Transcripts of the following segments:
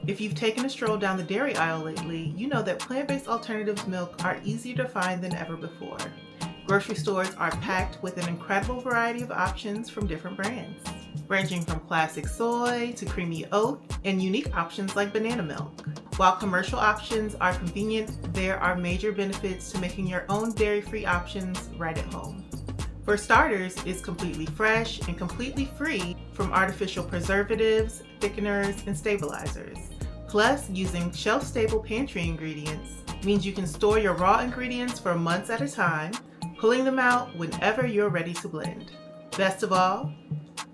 If you've taken a stroll down the dairy aisle lately, you know that plant-based alternatives milk are easier to find than ever before. Grocery stores are packed with an incredible variety of options from different brands, ranging from classic soy to creamy oat and unique options like banana milk. While commercial options are convenient, there are major benefits to making your own dairy-free options right at home. For starters, it's completely fresh and completely free from artificial preservatives, thickeners, and stabilizers. Plus, using shelf-stable pantry ingredients means you can store your raw ingredients for months at a time, pulling them out whenever you're ready to blend. Best of all,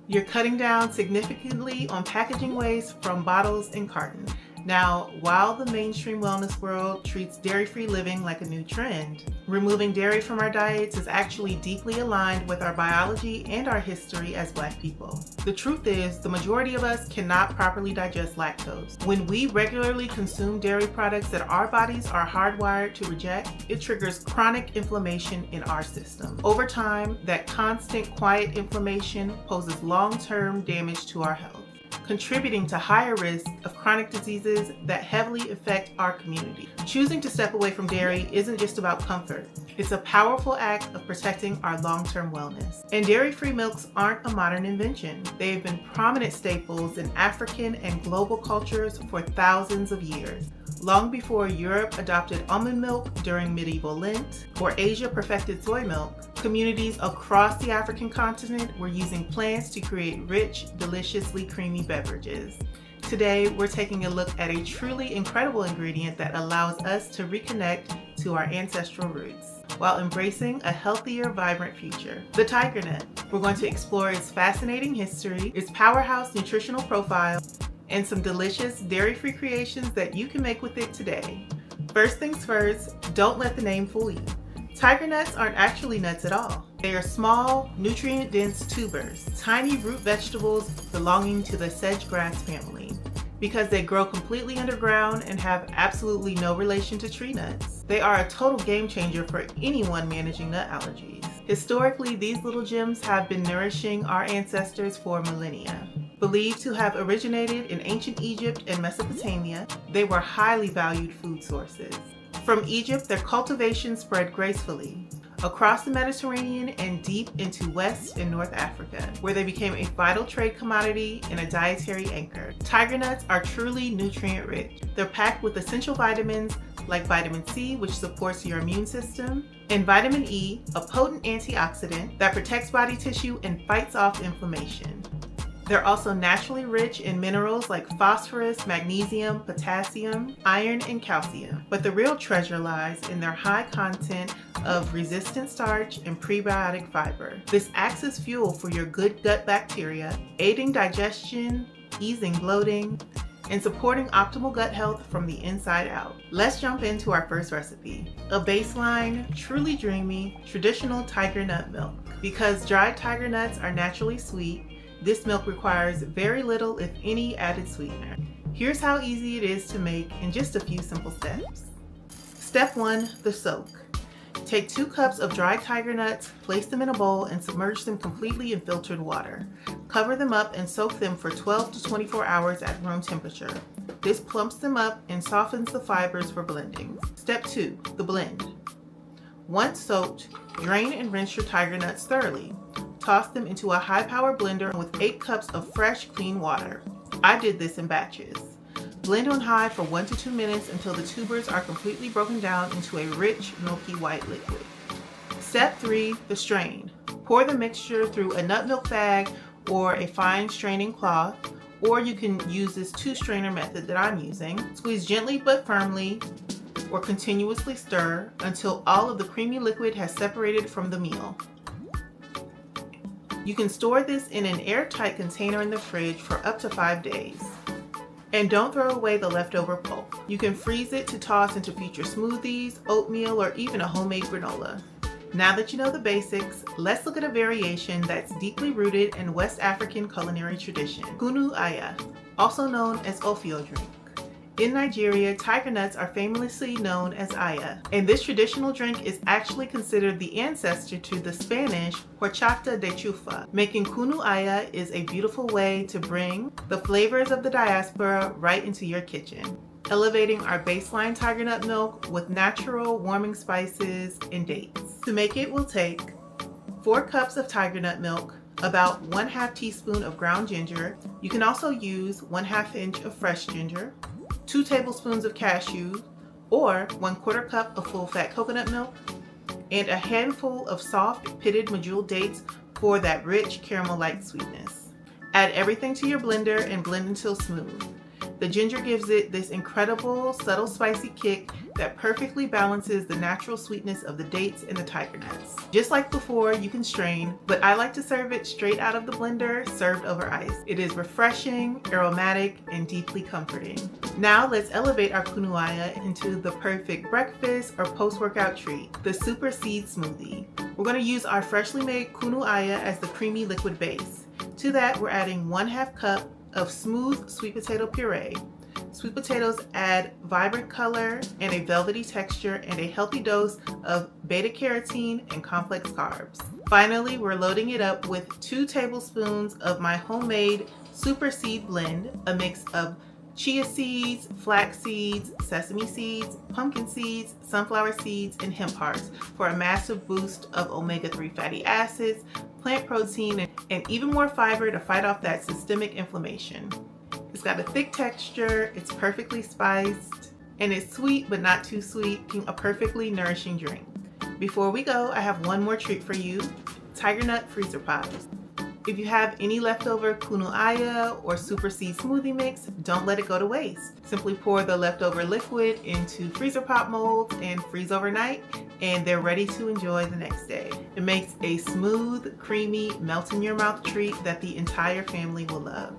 you're cutting down significantly on packaging waste from bottles and cartons. Now, while the mainstream wellness world treats dairy-free living like a new trend, removing dairy from our diets is actually deeply aligned with our biology and our history as Black people. The truth is, the majority of us cannot properly digest lactose. When we regularly consume dairy products that our bodies are hardwired to reject, it triggers chronic inflammation in our system. Over time, that constant quiet inflammation poses long-term damage to our health, contributing to higher risk of chronic diseases that heavily affect our community. Choosing to step away from dairy isn't just about comfort. It's a powerful act of protecting our long-term wellness. And dairy-free milks aren't a modern invention. They've been prominent staples in African and global cultures for thousands of years. Long before Europe adopted almond milk during medieval Lent, or Asia perfected soy milk, communities across the African continent were using plants to create rich, deliciously creamy beverages. Today, we're taking a look at a truly incredible ingredient that allows us to reconnect to our ancestral roots while embracing a healthier, vibrant future. The tigernut. We're going to explore its fascinating history, its powerhouse nutritional profile, and some delicious dairy-free creations that you can make with it today. First things first, don't let the name fool you. Tigernuts aren't actually nuts at all. They are small, nutrient-dense tubers, tiny root vegetables belonging to the sedge grass family. Because they grow completely underground and have absolutely no relation to tree nuts, they are a total game changer for anyone managing nut allergies. Historically, these little gems have been nourishing our ancestors for millennia. Believed to have originated in ancient Egypt and Mesopotamia, they were highly valued food sources. From Egypt, their cultivation spread gracefully across the Mediterranean and deep into West and North Africa, where they became a vital trade commodity and a dietary anchor. Tigernuts are truly nutrient-rich. They're packed with essential vitamins like vitamin C, which supports your immune system, and vitamin E, a potent antioxidant that protects body tissue and fights off inflammation. They're also naturally rich in minerals like phosphorus, magnesium, potassium, iron, and calcium. But the real treasure lies in their high content of resistant starch and prebiotic fiber. This acts as fuel for your good gut bacteria, aiding digestion, easing bloating, and supporting optimal gut health from the inside out. Let's jump into our first recipe, a baseline, truly dreamy, traditional tiger nut milk. Because dried tiger nuts are naturally sweet, this milk requires very little, if any, added sweetener. Here's how easy it is to make in just a few simple steps. Step 1, the soak. Take 2 cups of dried tiger nuts, place them in a bowl, and submerge them completely in filtered water. Cover them up and soak them for 12 to 24 hours at room temperature. This plumps them up and softens the fibers for blending. Step 2, the blend. Once soaked, drain and rinse your tiger nuts thoroughly. Toss them into a high-power blender with 8 cups of fresh, clean water. I did this in batches. Blend on high for 1 to 2 minutes until the tubers are completely broken down into a rich, milky white liquid. Step 3, the strain. Pour the mixture through a nut milk bag or a fine straining cloth, or you can use this 2-strainer method that I'm using. Squeeze gently but firmly, or continuously stir until all of the creamy liquid has separated from the meal. You can store this in an airtight container in the fridge for up to 5 days. And don't throw away the leftover pulp. You can freeze it to toss into future smoothies, oatmeal, or even a homemade granola. Now that you know the basics, let's look at a variation that's deeply rooted in West African culinary tradition, kunu aya, also known as Ofio drink. In Nigeria, tigernuts are famously known as aya, and this traditional drink is actually considered the ancestor to the Spanish horchata de chufa. Making kunu aya is a beautiful way to bring the flavors of the diaspora right into your kitchen, elevating our baseline tigernut milk with natural warming spices and dates. To make it, we'll take 4 cups of tigernut milk, about 1/2 teaspoon of ground ginger. You can also use 1/2 inch of fresh ginger, 2 tablespoons of cashew, or 1/4 cup of full-fat coconut milk, and a handful of soft pitted medjool dates for that rich caramel-like sweetness. Add everything to your blender and blend until smooth. The ginger gives it this incredible, subtle spicy kick that perfectly balances the natural sweetness of the dates and the tigernuts. Just like before, you can strain, but I like to serve it straight out of the blender, served over ice. It is refreshing, aromatic, and deeply comforting. Now let's elevate our kunu aya into the perfect breakfast or post-workout treat, the Super Seed Smoothie. We're going to use our freshly made kunu aya as the creamy liquid base. To that, we're adding 1/2 cup of smooth sweet potato puree. Sweet potatoes add vibrant color and a velvety texture and a healthy dose of beta carotene and complex carbs. Finally, we're loading it up with 2 tablespoons of my homemade Super Seed blend, a mix of chia seeds, flax seeds, sesame seeds, pumpkin seeds, sunflower seeds, and hemp hearts for a massive boost of omega-3 fatty acids, plant protein, and even more fiber to fight off that systemic inflammation. It's got a thick texture, it's perfectly spiced, and it's sweet but not too sweet, making a perfectly nourishing drink. Before we go, I have one more treat for you, Tigernut freezer pops. If you have any leftover kunu aya or Super Seed smoothie mix, don't let it go to waste. Simply pour the leftover liquid into freezer pop molds and freeze overnight, and they're ready to enjoy the next day. It makes a smooth, creamy, melt-in-your-mouth treat that the entire family will love.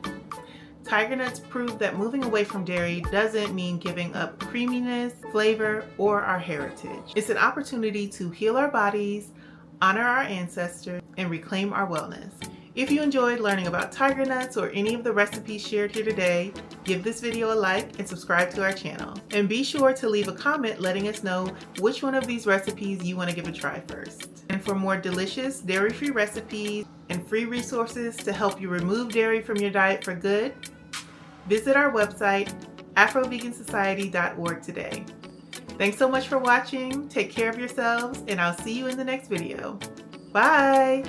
Tigernuts prove that moving away from dairy doesn't mean giving up creaminess, flavor, or our heritage. It's an opportunity to heal our bodies, honor our ancestors, and reclaim our wellness. If you enjoyed learning about tigernuts or any of the recipes shared here today, give this video a like and subscribe to our channel. And be sure to leave a comment letting us know which one of these recipes you want to give a try first. And for more delicious dairy-free recipes and free resources to help you remove dairy from your diet for good, visit our website, afrovegansociety.org today. Thanks so much for watching, take care of yourselves, and I'll see you in the next video. Bye!